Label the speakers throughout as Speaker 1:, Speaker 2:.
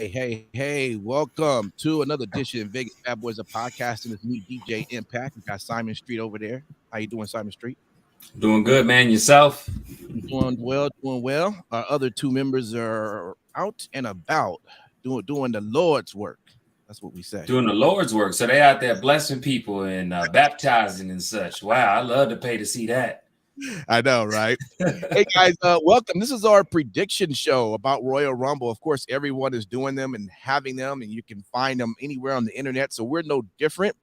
Speaker 1: Hey, welcome to another edition of Vegas Bad Boys of Podcasting. It's me, DJ Impact. We got Simon Street over there. How you doing, Simon Street?
Speaker 2: Doing good, man. Yourself?
Speaker 1: Doing well. Our other two members are out and about doing the Lord's work. That's what we say.
Speaker 2: Doing the Lord's work. So they out there blessing people and baptizing and such. Wow, I love to pay to see that.
Speaker 1: I know, right? Hey guys, welcome. This is our prediction show about Royal Rumble. Of course, everyone is doing them and having them, and you can find them anywhere on the internet. So we're no different,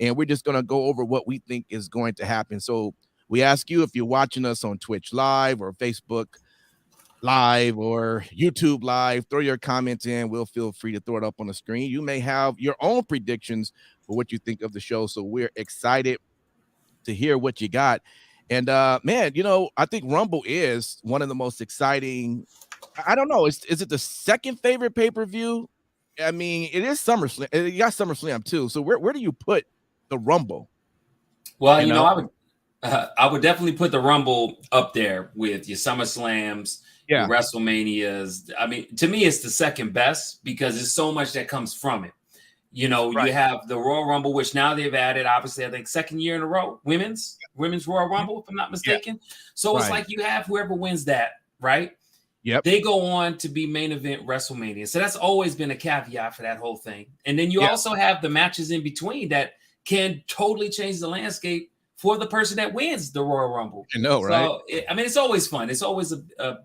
Speaker 1: and we're just going to go over what we think is going to happen. So we ask you, if you're watching us on Twitch Live or Facebook Live or YouTube Live, throw your comments in. We'll feel free to throw it up on the screen. You may have your own predictions for what you think of the show. So we're excited to hear what you got. And man, I think Rumble is one of the most exciting. I don't know. Is it the second favorite pay-per-view? I mean, it is SummerSlam. You got SummerSlam too. So where do you put the Rumble?
Speaker 2: Well, I would definitely put the Rumble up there with your SummerSlams, your WrestleManias. I mean, to me, it's the second best because there's so much that comes from it. You have the Royal Rumble, which now they've added, obviously, I think second year in a row, women's Royal Rumble, if I'm not mistaken. Yeah. So it's like you have whoever wins that, right?
Speaker 1: Yep.
Speaker 2: They go on to be main event WrestleMania. So that's always been a caveat for that whole thing. And then you also have the matches in between that can totally change the landscape for the person that wins the Royal Rumble.
Speaker 1: I know, right?
Speaker 2: So, it's always fun. It's always a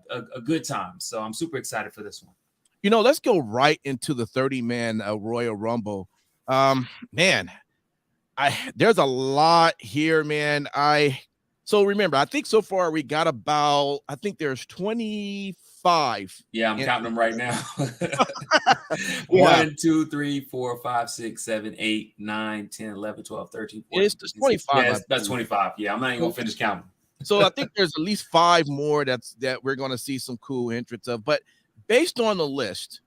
Speaker 2: good time. So I'm super excited for this one.
Speaker 1: Let's go right into the 30-man Royal Rumble. Man, there's a lot here, man. So remember, I think so far we got about, I think there's 25.
Speaker 2: Yeah, I'm counting them right now. 1, 2, 3, 4, 5, 6, 7, 8, 9, 10, 11, 12, 13, 14.
Speaker 1: It's 25.
Speaker 2: Yeah, that's 25. Yeah, I'm not even going to finish counting.
Speaker 1: So I think there's at least 5 more that we're going to see some cool entrants of. But based on the list,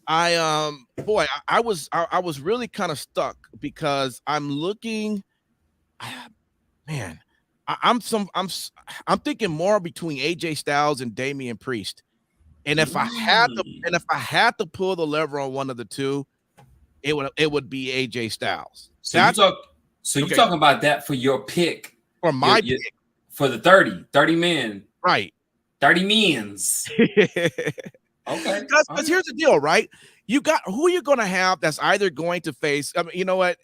Speaker 1: I was really kind of stuck because I'm looking, man. I'm thinking more between AJ Styles and Damien Priest, and if I had to pull the lever on one of the two, it would be AJ Styles.
Speaker 2: So you're talking about that for your pick,
Speaker 1: for my pick,
Speaker 2: for the 30 men,
Speaker 1: right?
Speaker 2: 30 men's. Okay.
Speaker 1: Because here's the deal, right? You got who you're going to have that's either going to face. I mean, you know what?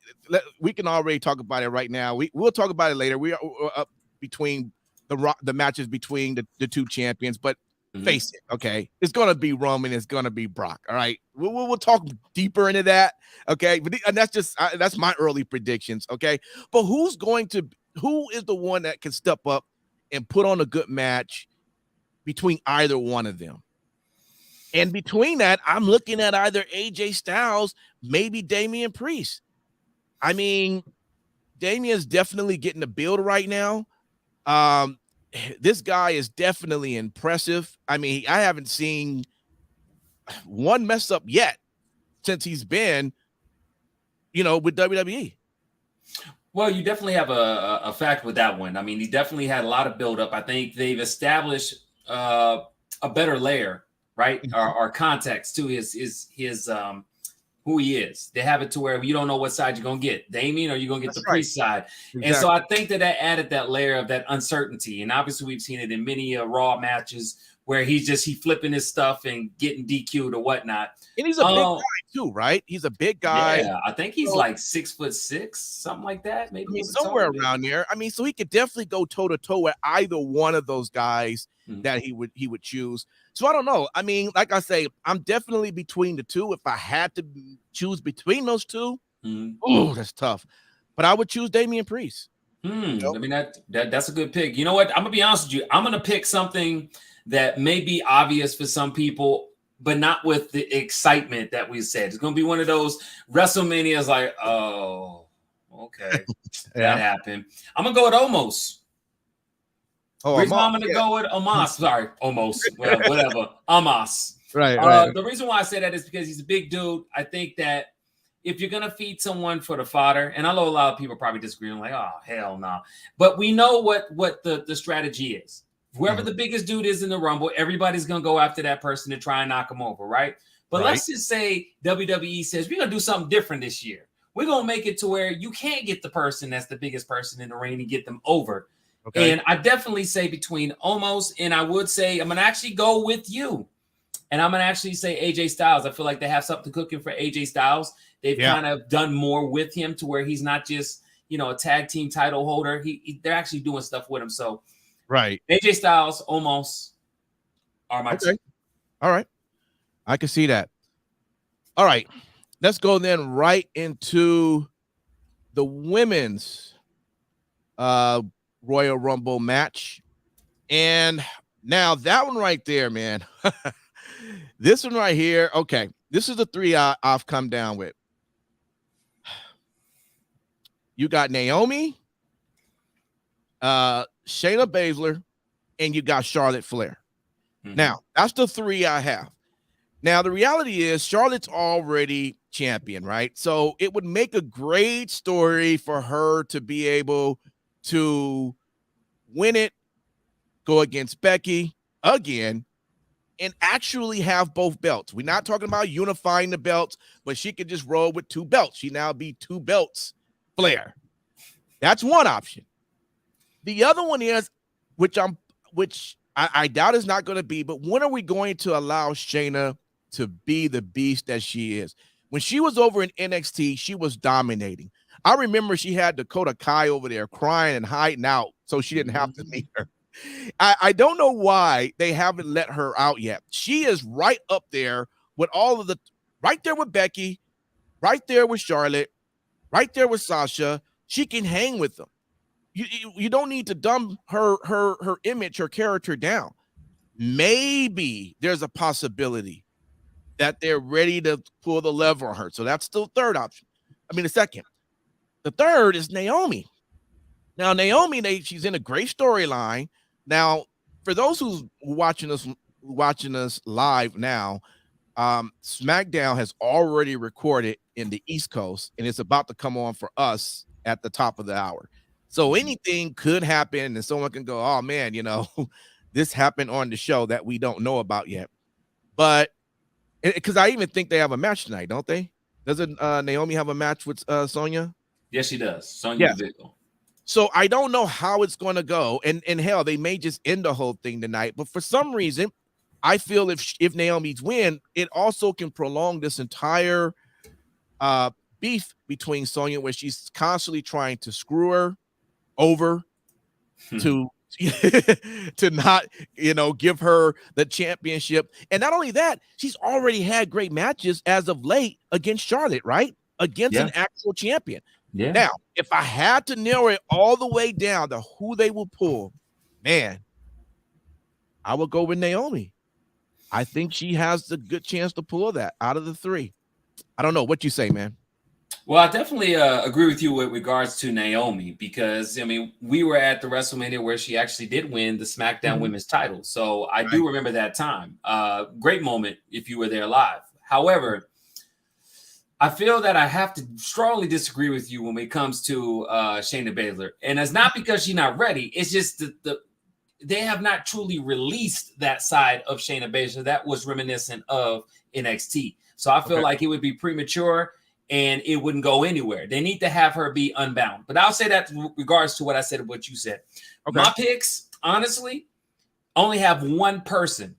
Speaker 1: We can already talk about it right now. We'll talk about it later. We are up between the matches between the two champions, but face it, okay? It's going to be Roman. It's going to be Brock. All right. We'll talk deeper into that. Okay. And that's my early predictions. Okay. But who is the one that can step up and put on a good match between either one of them? And between that, I'm looking at either AJ Styles, maybe Damien Priest. I mean, Damien's definitely getting the build right now. This guy is definitely impressive. I mean, I haven't seen one mess up yet since he's been, with WWE.
Speaker 2: Well, you definitely have a fact with that one. I mean, he definitely had a lot of build up. I think they've established a better layer, right? Or context to his who he is. They have it to where you don't know what side you're gonna get, Damien, or you're gonna get the Priest side. Exactly. And so I think that added that layer of that uncertainty. And obviously we've seen it in many Raw matches where he flipping his stuff and getting DQ'd or whatnot.
Speaker 1: And he's a big guy too, right? He's a big guy.
Speaker 2: Yeah, I think he's like 6'6", something like that. Maybe
Speaker 1: somewhere around there. I mean, so he could definitely go toe to toe with either one of those guys that he would choose. So I don't know. I mean, like I say, I'm definitely between the two. If I had to choose between those two, that's tough. But I would choose Damien Priest.
Speaker 2: I mean, that's a good pick. You know what? I'm gonna be honest with you. I'm gonna pick something that may be obvious for some people, but not with the excitement that we said. It's gonna be one of those WrestleManias like, oh, okay, that happened. I'm gonna go with Omos. The reason why I'm going to go with Omos. Sorry, Omos. Well, whatever. Omos.
Speaker 1: Right.
Speaker 2: The reason why I say that is because he's a big dude. I think that if you're going to feed someone for the fodder, and I know a lot of people probably disagree. I'm like, oh, hell no. But we know what the strategy is. Whoever the biggest dude is in the Rumble, everybody's going to go after that person to try and knock him over, right? But
Speaker 1: Right.
Speaker 2: let's just say WWE says, we're going to do something different this year. We're going to make it to where you can't get the person that's the biggest person in the ring and get them over.
Speaker 1: Okay.
Speaker 2: And I definitely say between Omos, and I would say I'm going to actually go with you. And I'm going to actually say AJ Styles. I feel like they have something cooking for AJ Styles. They've kind of done more with him to where he's not just, a tag team title holder. They're actually doing stuff with him. So,
Speaker 1: right.
Speaker 2: AJ Styles, Omos are my two.
Speaker 1: All right. I can see that. All right. Let's go then right into the women's Royal Rumble match. And now that one right there, man. This one right here. Okay. This is the three I've come down with. You got Naomi, Shayna Baszler, and you got Charlotte Flair. Mm-hmm. Now, that's the three I have. Now, the reality is Charlotte's already champion, right? So it would make a great story for her to be able to win it, go against Becky again, and actually have both belts. We're not talking about unifying the belts, but she could just roll with two belts. She now be two belts Flair. That's one option. The other one is, which I doubt is not going to be, but when are we going to allow Shayna to be the beast that she is? When she was over in NXT, she was dominating. I remember she had Dakota Kai over there crying and hiding out so she didn't have to meet her. I don't know why they haven't let her out yet. She is right up there with all of right there with Becky, right there with Charlotte, right there with Sasha. She can hang with them. You don't need to dumb her image, her character down. Maybe there's a possibility that they're ready to pull the lever on her. So that's the third option. The second. The third is Naomi. Now, Naomi, she's in a great storyline. Now, for those who's watching us live now, SmackDown has already recorded in the East Coast, and it's about to come on for us at the top of the hour. So anything could happen, and someone can go, oh, man, this happened on the show that we don't know about yet. But because I even think they have a match tonight, don't they? Doesn't Naomi have a match with Sonya?
Speaker 2: Yes, she does. Sonya Deville.
Speaker 1: So I don't know how it's going to go. And hell, they may just end the whole thing tonight. But for some reason, I feel if Naomi's win, it also can prolong this entire beef between Sonya, where she's constantly trying to screw her over to not, give her the championship. And not only that, she's already had great matches as of late against Charlotte, right? Against an actual champion.
Speaker 2: Yeah.
Speaker 1: Now, if I had to narrow it all the way down to who they will pull, man, I would go with Naomi. I think she has the good chance to pull that out of the three. I don't know what you say, man.
Speaker 2: Well, I definitely agree with you with regards to Naomi, because we were at the WrestleMania where she actually did win the SmackDown Women's title. So I do remember that time. Great moment if you were there live. However, I feel that I have to strongly disagree with you when it comes to Shayna Baszler. And it's not because she's not ready. It's just they have not truly released that side of Shayna Baszler that was reminiscent of NXT. So I feel like it would be premature and it wouldn't go anywhere. They need to have her be unbound. But I'll say that in regards to what I said and what you said. Okay. My picks, honestly, only have one person.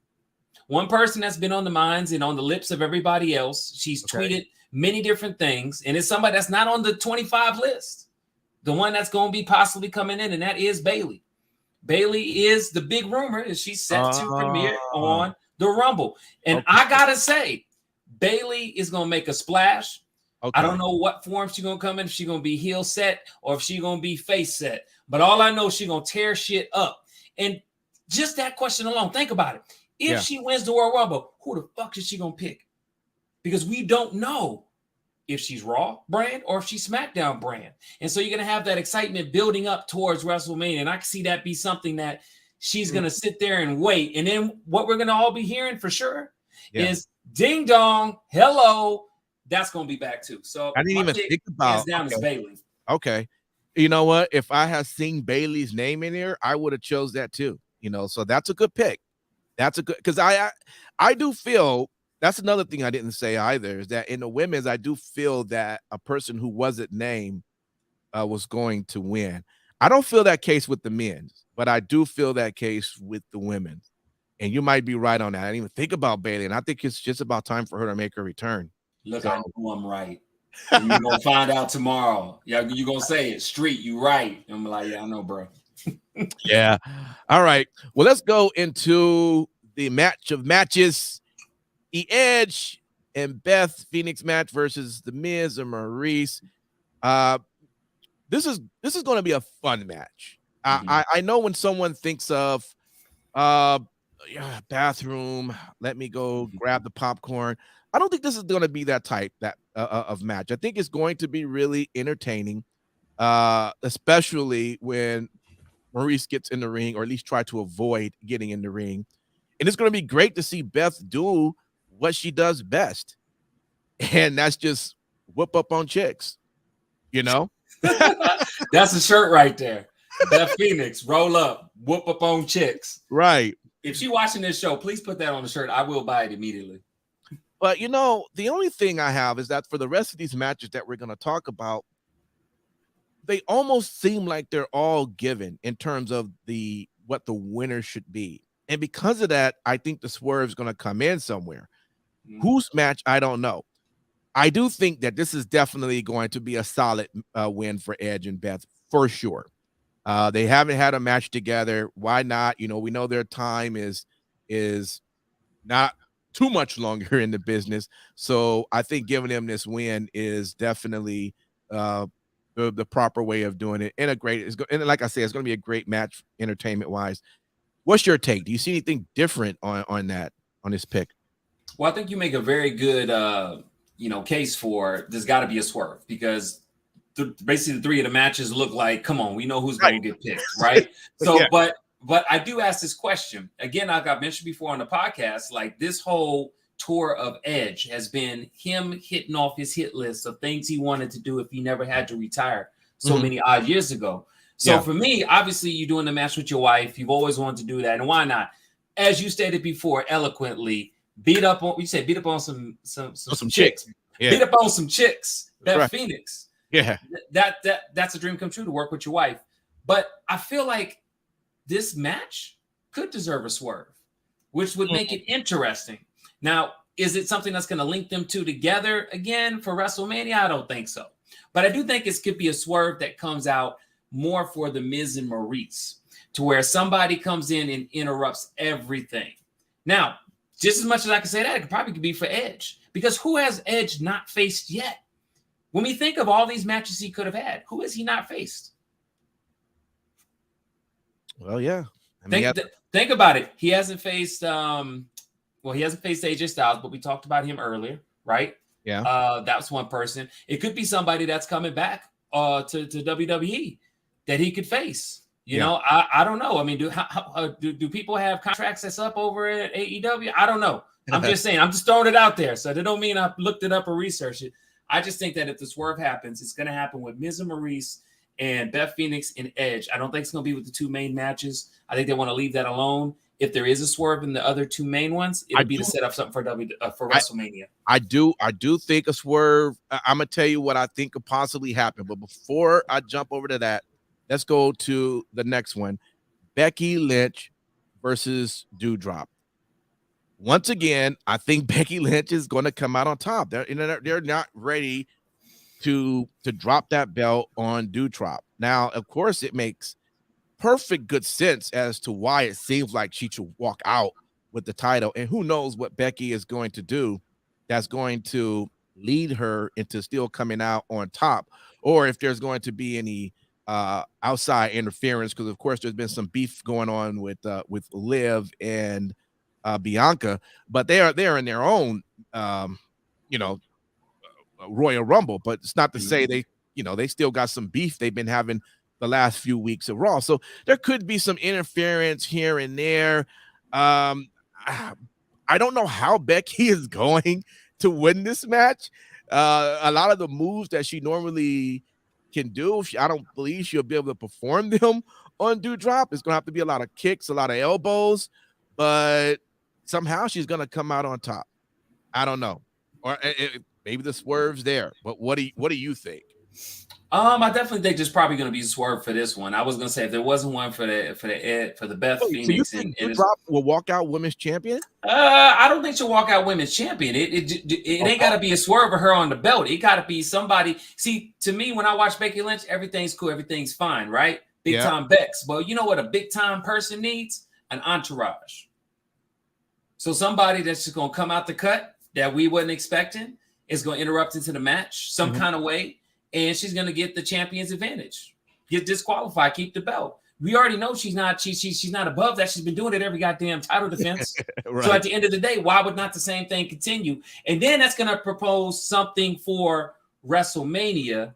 Speaker 2: One person that's been on the minds and on the lips of everybody else. She's tweeted many different things, and it's somebody that's not on the 25 list. The one that's going to be possibly coming in, and that is Bayley. Bayley is the big rumor, and she's set to premiere on the Rumble. And I got to say, Bayley is going to make a splash. I don't know what form she's going to come in, if she's going to be heel set or if she's going to be face set. But all I know, she's going to tear shit up. And just that question alone, think about it. If she wins the Royal Rumble, who the fuck is she going to pick? Because we don't know if she's Raw brand or if she's SmackDown brand. And so you're going to have that excitement building up towards WrestleMania. And I can see that be something that she's going to sit there and wait. And then what we're going to all be hearing for sure is ding dong, hello. That's going to be back too. So
Speaker 1: I didn't even think about
Speaker 2: down is Bayley.
Speaker 1: Okay. You know what? If I had seen Bayley's name in here, I would have chose that too. So that's a good pick. That's a good, because I do feel that's another thing I didn't say either, is that in the women's, I do feel that a person who wasn't named was going to win. I don't feel that case with the men's, but I do feel that case with the women. And you might be right on that. I didn't even think about Bayley, and I think it's just about time for her to make her return.
Speaker 2: Look, I know I'm right. And you're gonna find out tomorrow. Yeah, you're gonna say it. Street, you right. I'm like, yeah, I know, bro.
Speaker 1: Yeah. All right. Well, let's go into the match of matches. The Edge and Beth Phoenix match versus the Miz and Maurice. This is going to be a fun match. I know when someone thinks of bathroom, let me go grab the popcorn. I don't think this is going to be that type of match. I think it's going to be really entertaining, especially when Maurice gets in the ring, or at least try to avoid getting in the ring. And it's going to be great to see Beth do what she does best, and that's just whoop up on chicks. You know,
Speaker 2: that's a shirt right there. Beth Phoenix, roll up, whoop up on chicks.
Speaker 1: Right.
Speaker 2: If she's watching this show, please put that on the shirt. I will buy it immediately.
Speaker 1: But you know, the only thing I have is that for the rest of these matches that we're going to talk about, they almost seem like they're all given in terms of what the winner should be. And because of that, I think the swerve is going to come in somewhere. Whose match, I don't know. I do think that this is definitely going to be a solid win for Edge and Beth, for sure. They haven't had a match together. Why not? You know, we know their time is not too much longer in the business. So I think giving them this win is definitely the proper way of doing it. And and like I say, it's going to be a great match entertainment wise. What's your take? Do you see anything different on this pick?
Speaker 2: Well, I think you make a very good, case for there's got to be a swerve, because basically the three of the matches look like, come on, we know who's going to get picked, right? So, yeah. But I do ask this question again. Like I mentioned before on the podcast, like this whole tour of Edge has been him hitting off his hit list of things he wanted to do if he never had to retire so many odd years ago. So for me, obviously, you're doing the match with your wife. You've always wanted to do that, and why not? As you stated before, eloquently. Beat up on some chicks. Yeah. Beat up on some chicks. Beth Phoenix.
Speaker 1: Yeah.
Speaker 2: That's a dream come true, to work with your wife. But I feel like this match could deserve a swerve, which would make it interesting. Now, is it something that's going to link them two together again for WrestleMania? I don't think so. But I do think it could be a swerve that comes out more for the Miz and Maurice, to where somebody comes in and interrupts everything. Now, just as much as I can say that, it could probably be for Edge, because who has Edge not faced yet? When we think of all these matches he could have had, who has he not faced?
Speaker 1: Well, yeah.
Speaker 2: Think about it. He hasn't faced he hasn't faced AJ Styles, but we talked about him earlier, right?
Speaker 1: Yeah.
Speaker 2: That's one person. It could be somebody that's coming back to WWE that he could face. You know, I don't know. I mean, do people have contracts that's up over at AEW? I don't know. I'm just saying. I'm just throwing it out there. So that don't mean I've looked it up or researched it. I just think that if the swerve happens, it's going to happen with Miz and Maurice and Beth Phoenix and Edge. I don't think it's going to be with the two main matches. I think they want to leave that alone. If there is a swerve in the other two main ones, it'll be to set up something for WrestleMania.
Speaker 1: I do think a swerve. I'm going to tell you what I think could possibly happen. But before I jump over to that, let's go to the next one. Becky Lynch versus Dewdrop. Once again, I think Becky Lynch is going to come out on top. They're not ready to drop that belt on Dewdrop. Now, of course, it makes perfect good sense as to why it seems like she should walk out with the title. And who knows what Becky is going to do that's going to lead her into still coming out on top, or if there's going to be any outside interference, because of course there's been some beef going on with Liv and Bianca, but they're in their own Royal Rumble. But it's not to say they still got some beef they've been having the last few weeks of Raw. So there could be some interference here and there. I don't know how Becky is going to win this match. A lot of the moves that she normally can do, I don't believe she'll be able to perform them on Dewdrop. It's going to have to be a lot of kicks, a lot of elbows, but somehow she's going to come out on top. I don't know, or maybe the swerve's there. But what do you think?
Speaker 2: I definitely think there's probably going to be a swerve for this one. I was going to say if there wasn't one for the Beth
Speaker 1: Wait, so you
Speaker 2: Phoenix
Speaker 1: think Dewdrop will walk out women's champion?
Speaker 2: I don't think she'll walk out women's champion. It ain't got to be a swerve of her on the belt. It got to be somebody. See, to me, when I watch Becky Lynch, everything's cool, everything's fine, right? Big time Bex. But you know what a big time person needs? An entourage. So somebody that's just going to come out the cut that we wasn't expecting is going to interrupt into the match some kind of way. And she's going to get the champion's advantage, get disqualified, keep the belt. We already know she's not above that. She's been doing it every goddamn title defense. Right. So at the end of the day, why would not the same thing continue? And then that's going to propose something for WrestleMania,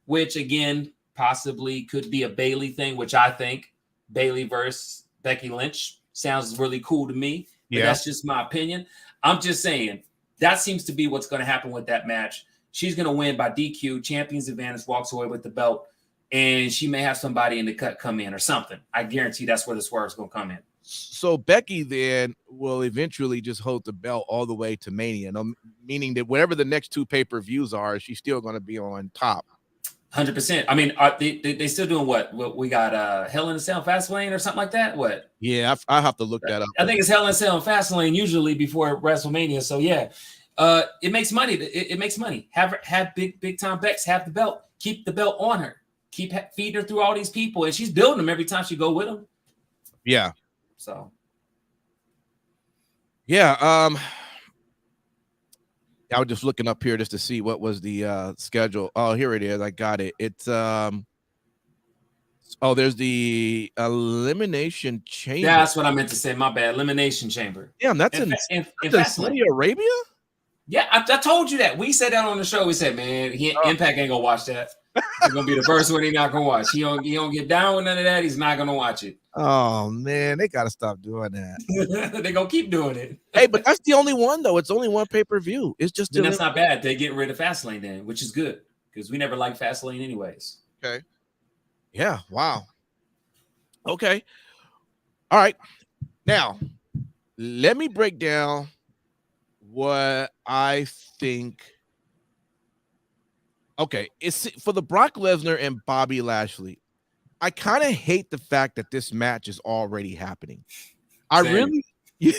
Speaker 2: which again, possibly could be a Bayley thing, which I think Bayley versus Becky Lynch sounds really cool to me. But that's just my opinion. I'm just saying that seems to be what's going to happen with that match. She's going to win by DQ, champion's advantage, walks away with the belt, and she may have somebody in the cut come in or something. I guarantee that's where the swerve is going to come in.
Speaker 1: So Becky then will eventually just hold the belt all the way to Mania, meaning that whatever the next two pay-per-views are, she's still going to be on top.
Speaker 2: 100%. I mean, are they still doing what we got? Hell in a Cell, Fastlane, or something like that. What?
Speaker 1: Yeah, I have to look that up.
Speaker 2: I think it's Hell in a Cell and Fastlane usually before WrestleMania. So yeah. It makes money. It makes money. Have big time Bex have the belt. Keep the belt on her. Keep feeding her through all these people, and she's building them every time she go with them.
Speaker 1: Yeah.
Speaker 2: So.
Speaker 1: Yeah. I was just looking up here just to see what was the schedule. Oh, here it is. I got it. It's there's the Elimination Chamber.
Speaker 2: Yeah, that's what I meant to say. My bad. Elimination Chamber.
Speaker 1: Yeah, that's in Saudi Arabia.
Speaker 2: Yeah, I told you that. We said that on the show. We said, man, Impact ain't gonna watch that. It's gonna be the first one he's not gonna watch. He don't get down with none of that. He's not gonna watch it.
Speaker 1: Oh man, they gotta stop doing that.
Speaker 2: They're gonna keep doing it.
Speaker 1: Hey, but that's the only one though. It's only one pay-per-view. It's just
Speaker 2: that's not bad. They get rid of Fastlane then, which is good because we never liked Fastlane anyways.
Speaker 1: Okay. Yeah. Wow. Okay. All right. Now, let me break down what I think. Okay, it's for the Brock Lesnar and Bobby Lashley. I kind of hate the fact that this match is already happening. I really,
Speaker 2: we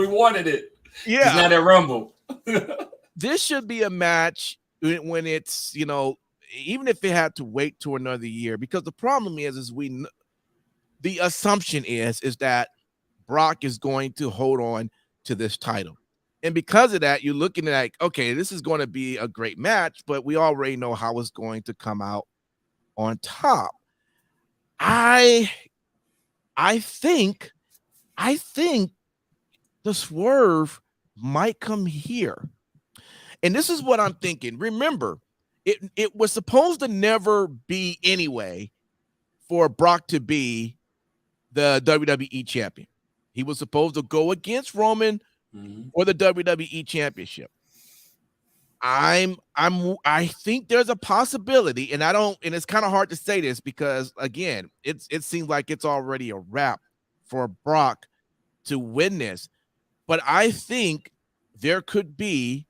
Speaker 2: wanted it.
Speaker 1: Yeah,
Speaker 2: it's not a Rumble.
Speaker 1: This should be a match when it's, even if it had to wait to another year, because the problem is the assumption is that Brock is going to hold on to this title. And because of that, you're looking at like, okay, this is going to be a great match, but we already know how it's going to come out on top. I think the swerve might come here. And this is what I'm thinking. Remember, it was supposed to never be anyway for Brock to be the WWE champion. He was supposed to go against Roman or the WWE championship. I think there's a possibility, and it's kind of hard to say this because again, it seems like it's already a wrap for Brock to win this. But I think there could be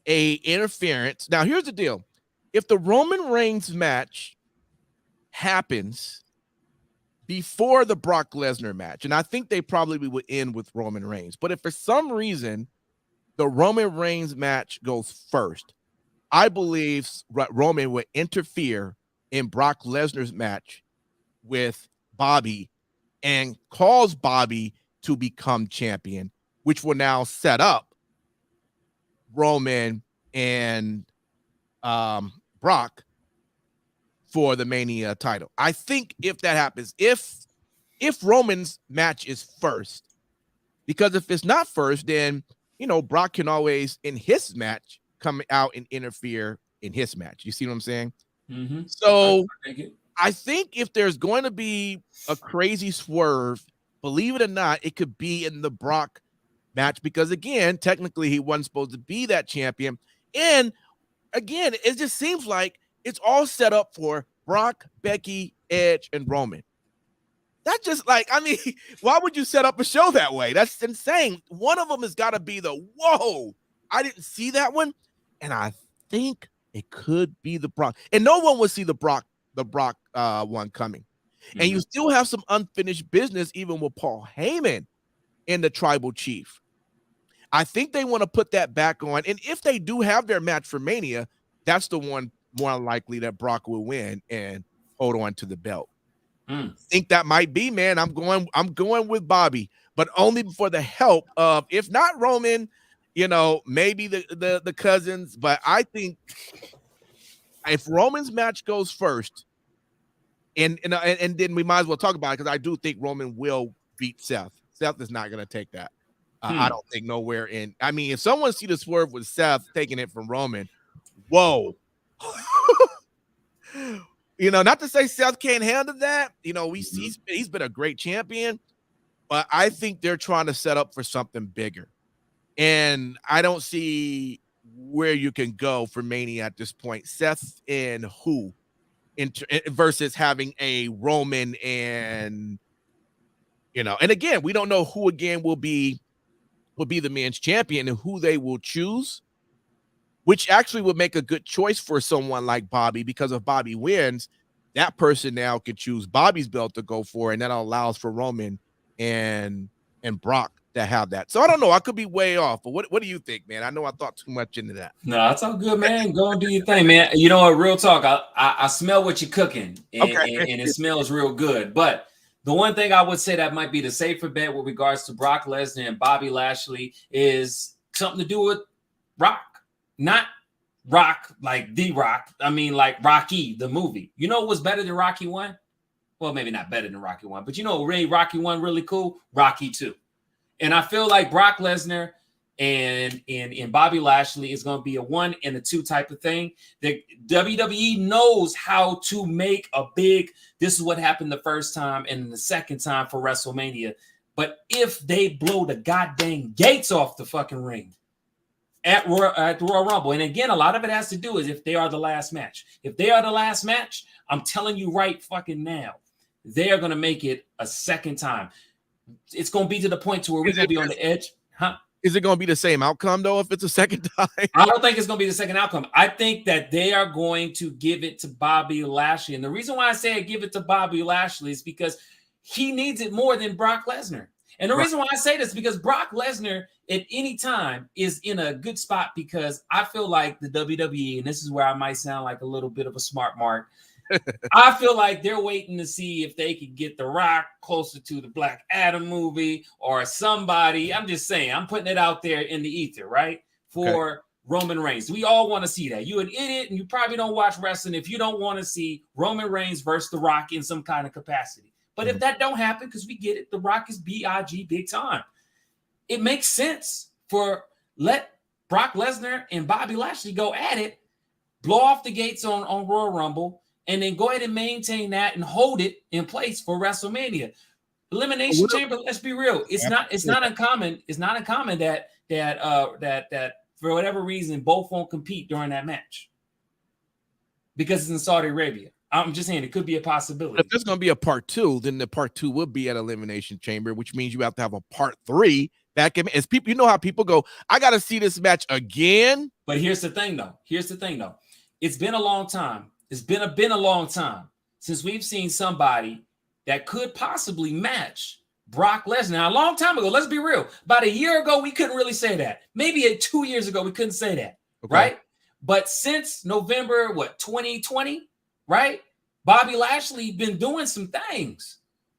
Speaker 1: a interference. Now, here's the deal. If the Roman Reigns match happens before the Brock Lesnar match, and I think they probably would end with Roman Reigns, but if for some reason the Roman Reigns match goes first, I believe Roman would interfere in Brock Lesnar's match with Bobby and cause Bobby to become champion, which will now set up Roman and Brock for the Mania title. I think if that happens, if Roman's match is first, because if it's not first, then Brock can always in his match come out and interfere in his match. You see what I'm saying? Mm-hmm. So I think if there's going to be a crazy swerve, believe it or not, it could be in the Brock match because again, technically he wasn't supposed to be that champion. And again, it just seems like it's all set up for Brock, Becky, Edge, and Roman. That's just like, I mean, why would you set up a show that way? That's insane. One of them has got to be the whoa. I didn't see that one, and I think it could be the Brock. And no one would see the Brock one coming. And you still have some unfinished business, even with Paul Heyman and the Tribal Chief. I think they want to put that back on. And if they do have their match for Mania, that's the one more likely that Brock will win and hold on to the belt. Think that might be, man. I'm going with Bobby, but only for the help of, if not Roman, maybe the cousins. But I think if Roman's match goes first, and then we might as well talk about it, because I do think Roman will beat Seth. Seth is not going to take that. I don't think nowhere in. I mean, if someone see the swerve with Seth taking it from Roman, whoa. Not to say Seth can't handle that. He's been a great champion, but I think they're trying to set up for something bigger. And I don't see where you can go for Mania at this point. Seth and who versus having a Roman and again, we don't know who again will be the men's champion and who they will choose, which actually would make a good choice for someone like Bobby, because if Bobby wins, that person now can choose Bobby's belt to go for, and that allows for Roman and Brock to have that. So I don't know. I could be way off, but what do you think, man? I know I thought too much into that.
Speaker 2: No, that's all good, man. Go and do your thing, man. You know what? Real talk. I smell what you're cooking, and it smells real good. But the one thing I would say that might be the safer bet with regards to Brock Lesnar and Bobby Lashley is something to do with Rock. Not Rock like The Rock. I mean, like Rocky, the movie. You know what's better than Rocky 1? Well, maybe not better than Rocky 1, but what made Rocky 1 really cool? Rocky 2. And I feel like Brock Lesnar and Bobby Lashley is going to be a 1 and a 2 type of thing. The WWE knows how to make a big, this is what happened the first time and the second time for WrestleMania. But if they blow the goddamn gates off the fucking ring at the Royal Rumble, and again, a lot of it has to do is if they are the last match. If they are the last match, I'm telling you right fucking now, they are going to make it a second time. It's going to be to the point to where we're going to be on the edge. Huh?
Speaker 1: Is it going to be the same outcome, though, if it's a second time?
Speaker 2: I don't think it's going to be the second outcome. I think that they are going to give it to Bobby Lashley. And the reason why I say give it to Bobby Lashley is because he needs it more than Brock Lesnar. And the reason why I say this is because Brock Lesnar at any time is in a good spot, because I feel like the WWE, and this is where I might sound like a little bit of a smart mark, I feel like they're waiting to see if they could get The Rock closer to the Black Adam movie or somebody. I'm just saying, I'm putting it out there in the ether, right? For Roman Reigns. We all want to see that. You're an idiot and you probably don't watch wrestling if you don't want to see Roman Reigns versus The Rock in some kind of capacity. But if that don't happen, because we get it, The Rock is B.I.G. big time. It makes sense for let Brock Lesnar and Bobby Lashley go at it, blow off the gates on Royal Rumble, and then go ahead and maintain that and hold it in place for WrestleMania. Elimination Chamber, let's be real. It's not uncommon. It's not uncommon that for whatever reason both won't compete during that match because it's in Saudi Arabia. I'm just saying it could be a possibility.
Speaker 1: But if there's going to be a part 2, then the part 2 would be at Elimination Chamber, which means you have to have a part 3 back in. As people, you know how people go, I got to see this match again.
Speaker 2: But here's the thing, though. It's been a long time. It's been a long time since we've seen somebody that could possibly match Brock Lesnar. Now, a long time ago, let's be real. About a year ago, we couldn't really say that. Maybe 2 years ago, we couldn't say that, right? But since November, 2020, right? Bobby Lashley been doing some things.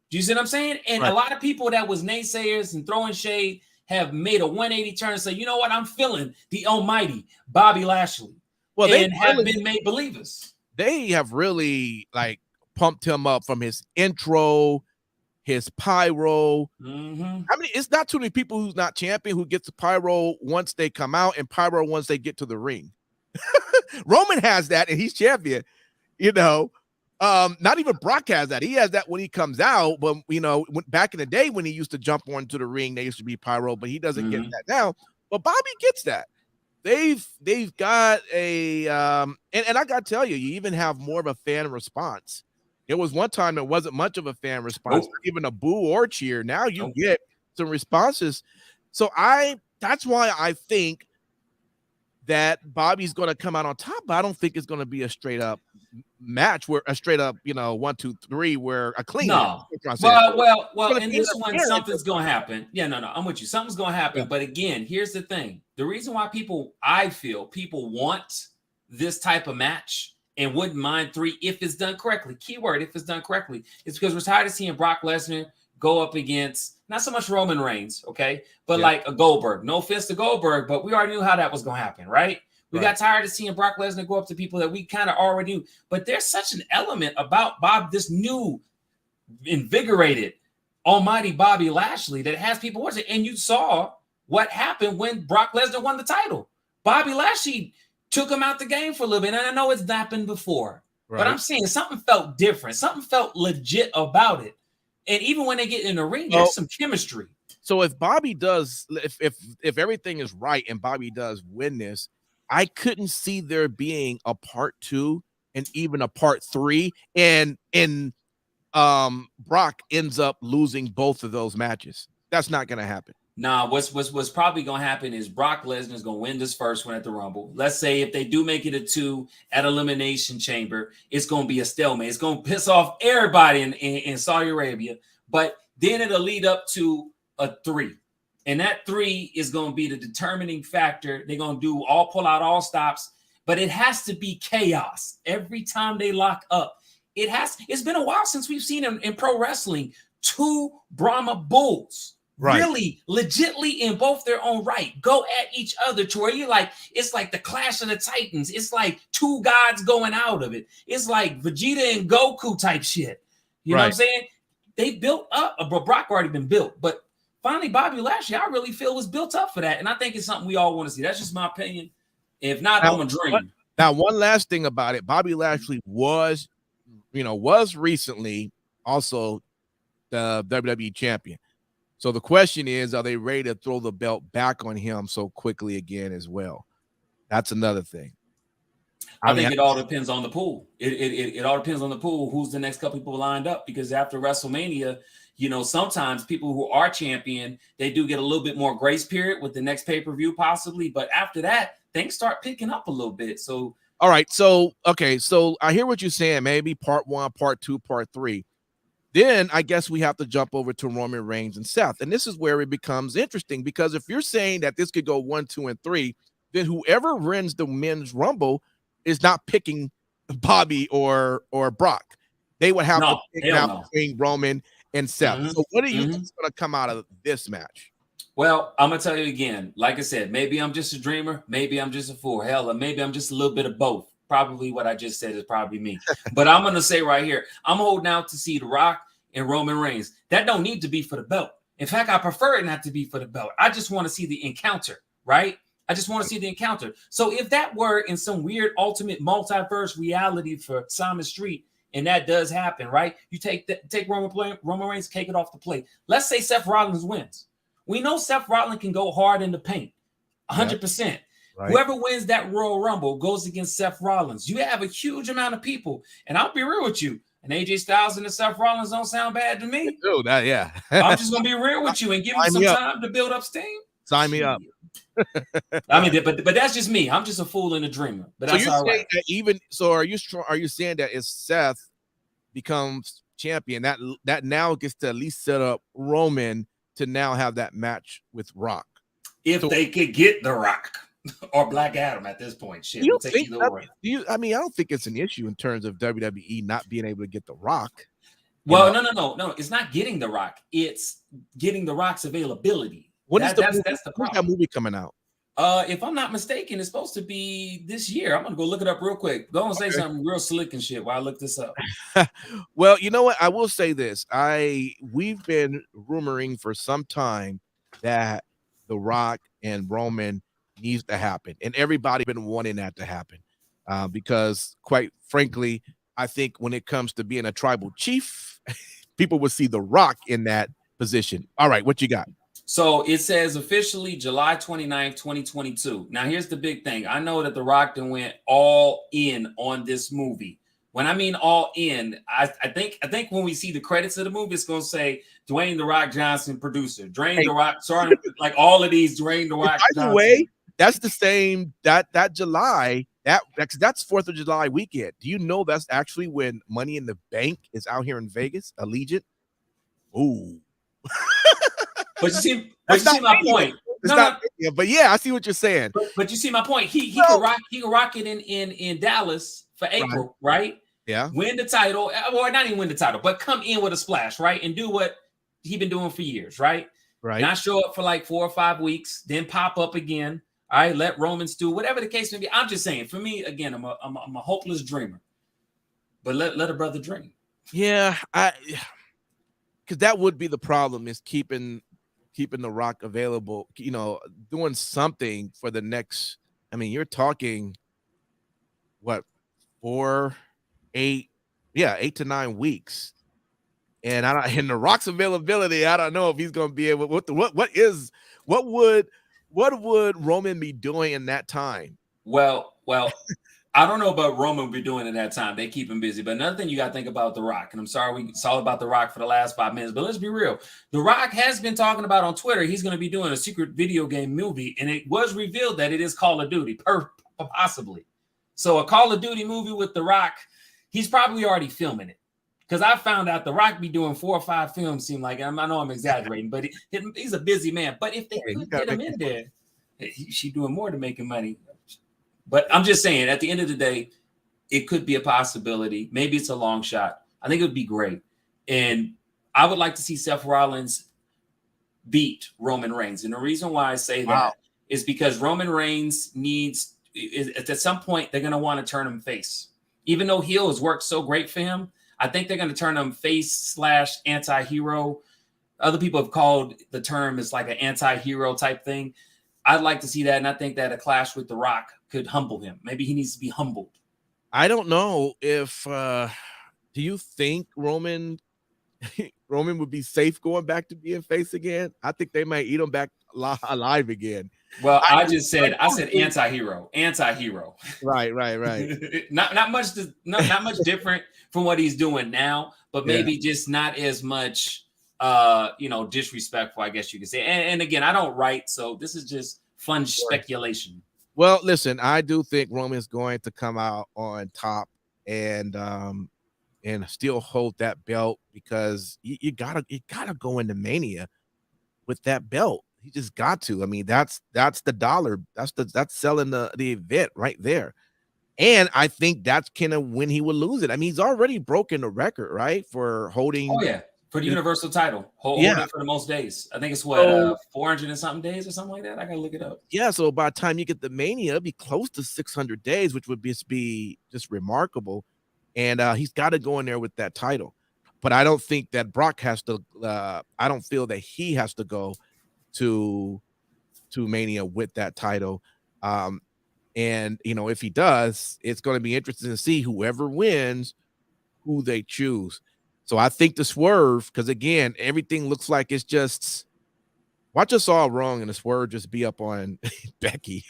Speaker 2: Do you see what I'm saying? And a lot of people that was naysayers and throwing shade have made a 180 turn and say, you know what? I'm feeling the almighty Bobby Lashley. Well, they have been made believers.
Speaker 1: They have really pumped him up from his intro, his pyro. I mean, it's not too many people who's not champion who gets the pyro once they come out and pyro once they get to the ring. Roman has that and he's champion, not even Brock has that. He has that when he comes out, but back in the day when he used to jump onto the ring, they used to be pyro, but he doesn't get that now. But Bobby gets that. They've got a and I gotta tell you, you even have more of a fan response It was one time there wasn't much of a fan response,
Speaker 2: Nope.
Speaker 1: even a boo or cheer. Now you
Speaker 2: Nope.
Speaker 1: get some responses. So that's why I think that Bobby's going to come out on top, but I don't think it's going to be a straight up match where a straight up, 1, 2, 3, where a clean.
Speaker 2: No.
Speaker 1: Match.
Speaker 2: Well, in this one, something's going to happen. Yeah, no, I'm with you. Something's going to happen. Yeah. But again, here's the thing. The reason why I feel people want this type of match and wouldn't mind 3 if it's done correctly. Keyword, if it's done correctly. It's because we're tired of seeing Brock Lesnar go up against not so much Roman Reigns, okay, but like a Goldberg. No offense to Goldberg, but we already knew how that was going to happen, right? We got tired of seeing Brock Lesnar go up to people that we kind of already knew. But there's such an element about this new, invigorated, almighty Bobby Lashley that has people watching. And you saw what happened when Brock Lesnar won the title. Bobby Lashley took him out the game for a little bit. And I know it's happened before, but I'm saying something felt different. Something felt legit about it. And even when they get in the ring, there's some chemistry.
Speaker 1: So if Bobby does, if everything is right and Bobby does win this, I couldn't see there being a part 2 and even a part 3, and Brock ends up losing both of those matches. That's not going to happen.
Speaker 2: Nah, what's probably going to happen is Brock Lesnar is going to win this first one at the Rumble. Let's say if they do make it a 2 at Elimination Chamber, it's going to be a stalemate. It's going to piss off everybody in Saudi Arabia, but then it'll lead up to a 3. And that 3 is going to be the determining factor. They're going to pull out all stops, but it has to be chaos every time they lock up. It's been a while since we've seen in pro wrestling 2 Brahma Bulls. Right. Really, legitly in both their own right, go at each other to where you're like, it's like the Clash of the Titans. It's like 2 gods going out of it. It's like Vegeta and Goku type shit. You know what I'm saying? They built up, but Brock already been built. But finally, Bobby Lashley, I really feel was built up for that. And I think it's something we all want to see. That's just my opinion. If not, I'm a dream.
Speaker 1: Now, one last thing about it. Bobby Lashley was recently also the WWE champion. So the question is, are they ready to throw the belt back on him so quickly again as well? That's another thing.
Speaker 2: I think it all depends on the pool. It all depends on the pool. Who's the next couple people lined up? Because after WrestleMania, sometimes people who are champion, they do get a little bit more grace period with the next pay-per-view possibly. But after that, things start picking up a little bit. So,
Speaker 1: all right. So, okay. So I hear what you're saying. Maybe part 1, part 2, part 3. Then I guess we have to jump over to Roman Reigns and Seth. And this is where it becomes interesting, because if you're saying that this could go 1, 2, and 3, then whoever wins the men's Rumble is not picking Bobby or Brock. They would have to pick out between Roman and Seth. Mm-hmm. So what do you think is going to come out of this match?
Speaker 2: Well, I'm going to tell you again, like I said, maybe I'm just a dreamer. Maybe I'm just a fool. Hell, maybe I'm just a little bit of both. Probably what I just said is probably me. But I'm going to say right here, I'm holding out to see The Rock and Roman Reigns. That don't need to be for the belt. In fact, I prefer it not to be for the belt. I just want to see the encounter, right? I just want to see the encounter. So if that were in some weird ultimate multiverse reality for Simon Street, and that does happen, right? You take Roman Reigns, take it off the plate. Let's say Seth Rollins wins. We know Seth Rollins can go hard in the paint, 100%. Right. Whoever wins that Royal Rumble goes against Seth Rollins. You have a huge amount of people, and I'll be real with you. And AJ Styles and the Seth Rollins don't sound bad to me.
Speaker 1: Oh, that yeah.
Speaker 2: I'm just gonna be real with you and give him some time to build up steam.
Speaker 1: Sign me up.
Speaker 2: I mean, but that's just me. I'm just a fool and a dreamer. But that's all right.
Speaker 1: Are you saying that if Seth becomes champion, that now gets to at least set up Roman to now have that match with Rock?
Speaker 2: If they could get The Rock or Black Adam at this point, shit.
Speaker 1: I don't think it's an issue in terms of WWE not being able to get The Rock.
Speaker 2: Well, no. It's not getting The Rock. It's getting The Rock's availability. That's the problem.
Speaker 1: When's that movie coming out?
Speaker 2: If I'm not mistaken, it's supposed to be this year. I'm gonna go look it up real quick. Go and say something real slick and shit while I look this up.
Speaker 1: Well, you know what? I will say this. We've been rumoring for some time that The Rock and Roman needs to happen, and everybody's been wanting that to happen because, quite frankly, I think when it comes to being a tribal chief, people would see The Rock in that position. All right, what you got?
Speaker 2: So it says officially July 29th, 2022. Now, here's the big thing. I know that The Rock done went all in on this movie. When I mean all in, I think when we see the credits of the movie, it's gonna say Dwayne The Rock Johnson, producer, Dwayne The Rock, sorry, like all of these Dwayne The Rock
Speaker 1: By the
Speaker 2: Johnson.
Speaker 1: way, that's the same that July, that's 4th of July weekend. Do you know that's actually when Money in the Bank is out here in Vegas, Allegiant? Ooh.
Speaker 2: But you see my point.
Speaker 1: But yeah, I see what you're saying.
Speaker 2: But you see my point. He can rock it in Dallas for April, right?
Speaker 1: Yeah.
Speaker 2: Win the title, or not even win the title, but come in with a splash, right? And do what he been doing for years, right?
Speaker 1: Right.
Speaker 2: Not show up for like 4 or 5 weeks, then pop up again. All right, let Romans do whatever the case may be. I'm just saying, for me, again, I'm a hopeless dreamer. But let a brother dream.
Speaker 1: Yeah, because that would be the problem, is keeping The Rock available, doing something for the next. I mean, you're talking what, 8 to 9 weeks, and in The Rock's availability, I don't know if he's going to be able. What would Roman be doing in that time?
Speaker 2: Well, I don't know about Roman will be doing in that time. They keep him busy. But another thing you got to think about The Rock, and I'm sorry we saw about The Rock for the last 5 minutes, but let's be real. The Rock has been talking about on Twitter he's going to be doing a secret video game movie, and it was revealed that it is Call of Duty, possibly. So a Call of Duty movie with The Rock, he's probably already filming it. Because I found out The Rock be doing 4 or 5 films, seem like, I know I'm exaggerating, but he's a busy man. But if they could get him in there, she's doing more than making money. But I'm just saying, at the end of the day, it could be a possibility. Maybe it's a long shot. I think it would be great. And I would like to see Seth Rollins beat Roman Reigns. And the reason why I say that is because Roman Reigns at some point, they're going to want to turn him face. Even though heel has worked so great for him, I think they're going to turn him face / anti-hero. Other people have called the term as like an anti-hero type thing. I'd like to see that, and I think that a clash with The Rock could humble him. Maybe he needs to be humbled.
Speaker 1: I don't know if do you think Roman would be safe going back to being face again? I think they might eat him back alive again.
Speaker 2: Well, I said anti-hero.
Speaker 1: Right.
Speaker 2: not much different from what he's doing now, but maybe just not as much disrespectful, I guess you could say. And again, I don't write, so this is just fun speculation.
Speaker 1: Well, listen, I do think Roman's going to come out on top and still hold that belt, because you gotta go into Mania with that belt. He just got to. I mean, that's the dollar. That's selling the event right there. And I think that's kind of when he would lose it. I mean, he's already broken the record, right, for holding.
Speaker 2: Oh yeah, for the Universal title, holding it for the most days. I think it's 400 and something days or something like that. I gotta look it up.
Speaker 1: Yeah, so by the time you get the Mania, it'd be close to 600 days, which would be just remarkable. And he's got to go in there with that title. But I don't think that Brock has to. I don't feel that he has to go to Mania with that title. And if he does, it's going to be interesting to see whoever wins, who they choose. So I think the swerve, because again, everything looks like it's just watch us all wrong and the swerve just be up on Becky.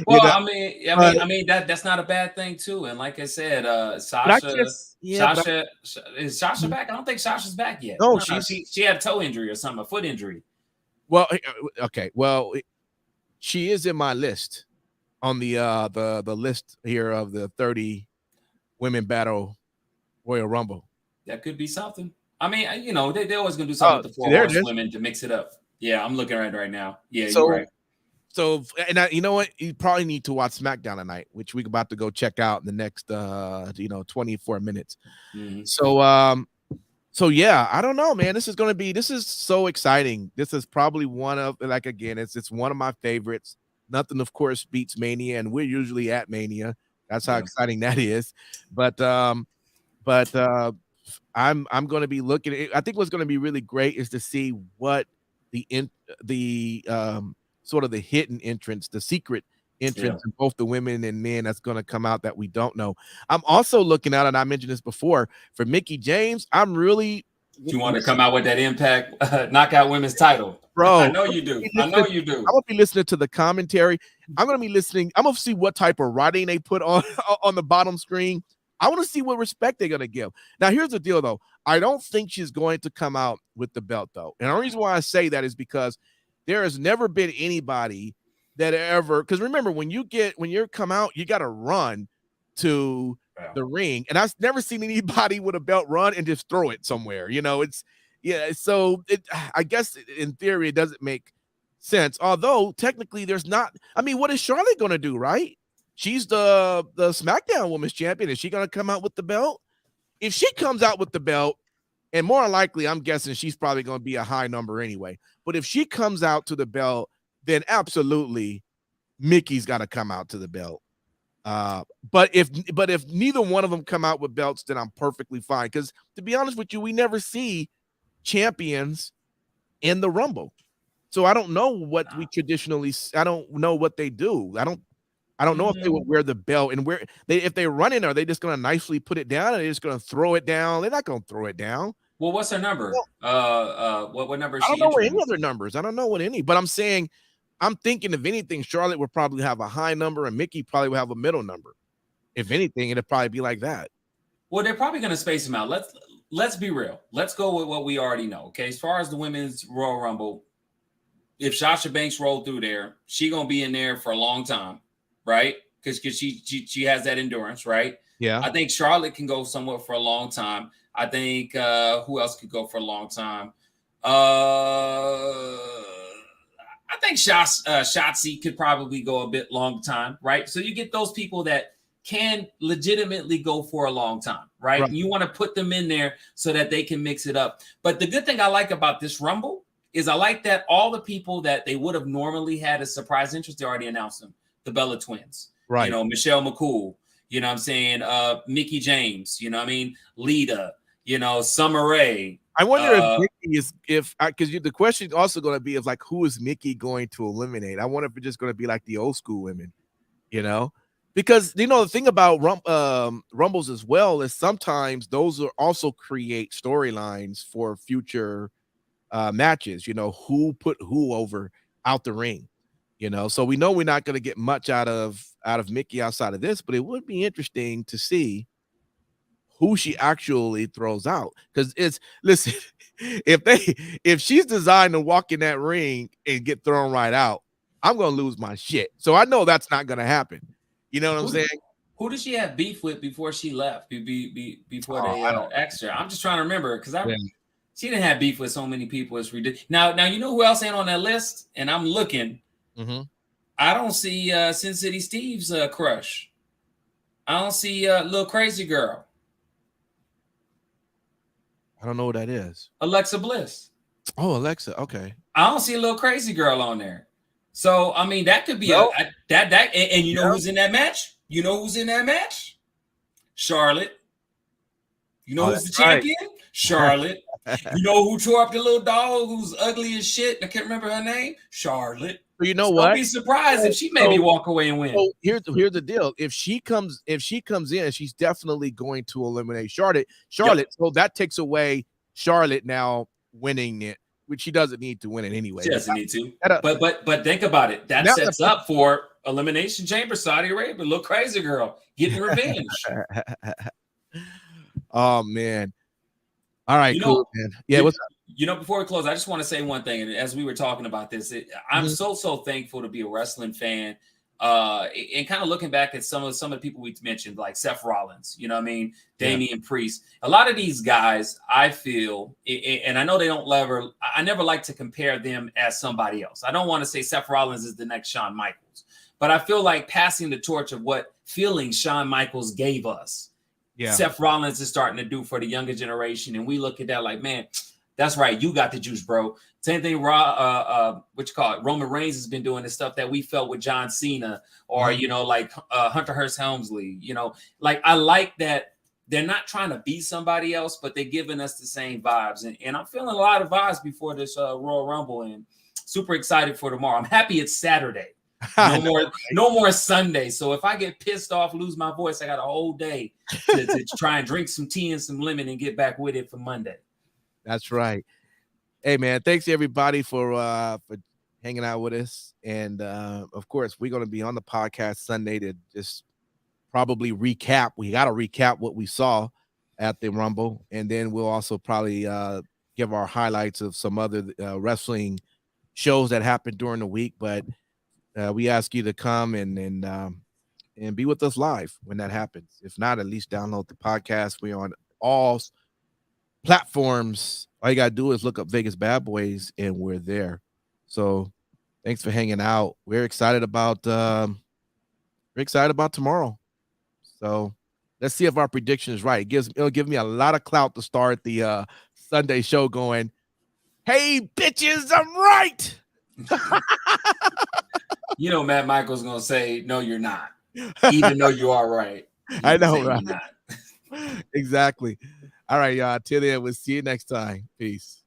Speaker 2: Well, I mean that's not a bad thing too. And like I said, Sasha is Sasha back? I don't think Sasha's back yet.
Speaker 1: No,
Speaker 2: she had a toe injury or something, a foot injury.
Speaker 1: Well, okay. Well, she is in my list on the list here of the 30 women battle Royal Rumble.
Speaker 2: That could be something. I mean, they're always gonna do something with the 4 horsewomen to mix it up. Yeah, I'm looking at it right now. Yeah, you're right.
Speaker 1: So, and you know what? You probably need to watch SmackDown tonight, which we're about to go check out in the next 24 minutes.
Speaker 2: Mm-hmm.
Speaker 1: So yeah, I don't know, man. This is so exciting. This is probably one of, like, again, it's one of my favorites. Nothing, of course, beats Mania, and we're usually at Mania. That's how exciting that is. But I'm going to be looking at. I think what's going to be really great is to see what the sort of the hidden entrance, the secret entrance in both the women and men that's going to come out that we don't know. I'm also looking at, and I mentioned this before, for Mickie James. I'm really.
Speaker 2: Do you want to come out with that Impact Knockout Women's title?
Speaker 1: Bro,
Speaker 2: I know you do. I'm going
Speaker 1: to be listening to the commentary. I'm going to be listening. I'm going to see what type of writing they put on the bottom screen. I want to see what respect they're going to give. Now, here's the deal, though. I don't think she's going to come out with the belt, though. And the reason why I say that is because there has never been anybody that ever, because remember, when you come out, you got to run to the ring. And I've never seen anybody with a belt run and just throw it somewhere. So I guess in theory, it doesn't make sense. Although technically there's not, I mean, what is Charlotte going to do, right? She's the SmackDown Women's Champion. Is she going to come out with the belt? If she comes out with the belt, and more likely, I'm guessing she's probably going to be a high number anyway. But if she comes out to the belt, then absolutely Mickey's got to come out to the belt. But if neither one of them come out with belts, then I'm perfectly fine. Because to be honest with you, we never see champions in the Rumble. So I don't know what we traditionally, I don't know what they do. I don't know if they would wear the belt, and if they run in, are they just going to nicely put it down? Or are they just going to throw it down? They're not going to throw it down.
Speaker 2: Well, what's her number? What number is she?
Speaker 1: I don't know what any other numbers. I don't know what any, but I'm saying, I'm thinking if anything, Charlotte would probably have a high number and Mickey probably would have a middle number. If anything, it'd probably be like that.
Speaker 2: Well, they're probably going to space them out. Let's be real. Let's go with what we already know. Okay, as far as the women's Royal Rumble, if Sasha Banks rolled through there, she gonna be in there for a long time, right? Because she has that endurance, right?
Speaker 1: Yeah.
Speaker 2: I think Charlotte can go somewhere for a long time. I think who else could go for a long time? I think Shotzi could probably go a bit long time, right? So you get those people that can legitimately go for a long time, right? And you want to put them in there so that they can mix it up. But the good thing I like about this Rumble is I like that all the people that they would have normally had as surprise interest, they already announced them. The Bella Twins,
Speaker 1: right?
Speaker 2: You know, Michelle McCool, you know what I'm saying? Mickey James, you know what I mean? Lita, you know, Summer Rae.
Speaker 1: I wonder if Mickey is, because the question is also going to be of like, who is Mickey going to eliminate? I wonder if it's just going to be like the old school women, you know? Because, you know, the thing about Rumbles as well is sometimes those are also create storylines for future matches, you know, who put who over out the ring, you know. So we know we're not going to get much out of Mickey outside of this, but it would be interesting to see who she actually throws out. Because listen, if she's designed to walk in that ring and get thrown right out, I'm gonna lose my shit. So I know that's not gonna happen. You know what I'm saying?
Speaker 2: Who did she have beef with before she left? Before they asked her? I'm just trying to remember because she didn't have beef with so many people. It's ridiculous. Now you know who else ain't on that list? And I'm looking. I don't see Sin City Steve's crush. I don't see Little Crazy Girl.
Speaker 1: I don't know what that is.
Speaker 2: Alexa Bliss.
Speaker 1: Oh, Alexa. Okay.
Speaker 2: I don't see a Little Crazy Girl on there. So I mean, that could be and you know who's in that match? You know who's in that match? Charlotte. You know who's the champion? Right. Charlotte. You know who tore up the little dog who's ugly as shit? I can't remember her name. Charlotte.
Speaker 1: You know what?
Speaker 2: Don't be surprised if she maybe walk away and win.
Speaker 1: So here's the deal. If she comes in, she's definitely going to eliminate Charlotte. So that takes away Charlotte now winning it, which she doesn't need to win it anyway.
Speaker 2: She doesn't need to. But think about it. That sets up for Elimination Chamber, Saudi Arabia, Little Crazy Girl getting revenge.
Speaker 1: Oh man. All right, cool, man. Yeah, what's up?
Speaker 2: You know, before we close, I just want to say one thing. And as we were talking about this, I'm so thankful to be a wrestling fan. And kind of looking back at some of the people we mentioned, like Seth Rollins, you know what I mean? Damien Priest. A lot of these guys, I feel, and I know they don't I never like to compare them as somebody else. I don't want to say Seth Rollins is the next Shawn Michaels, but I feel like passing the torch of what feelings Shawn Michaels gave us. Seth Rollins is starting to do for the younger generation. And we look at that like, man, that's right. You got the juice, bro. Same thing, Roman Reigns has been doing the stuff that we felt with John Cena or, you know, like Hunter Hearst Helmsley, you know, like I like that they're not trying to be somebody else, but they're giving us the same vibes. And I'm feeling a lot of vibes before this Royal Rumble and super excited for tomorrow. I'm happy it's Saturday. No more Sunday. So if I get pissed off, lose my voice, I got a whole day to try and drink some tea and some lemon and get back with it for Monday.
Speaker 1: That's right. Hey man, thanks everybody for hanging out with us. And of course, we're going to be on the podcast Sunday to just probably recap. We got to recap what we saw at the Rumble, and then we'll also probably give our highlights of some other wrestling shows that happened during the week. But we ask you to come and be with us live when that happens. If not, at least download the podcast. We're on all platforms. All you gotta do is look up Vegas Bad Boyz, and we're there. So thanks for hanging out. We're excited about tomorrow. So let's see if our prediction is right. It'll give me a lot of clout to start the Sunday show going, hey bitches, I'm right.
Speaker 2: You know, Matt Michael's gonna say, no, you're not, even though you are right.
Speaker 1: I know, right? Exactly. All right, y'all. Till then, we'll see you next time. Peace.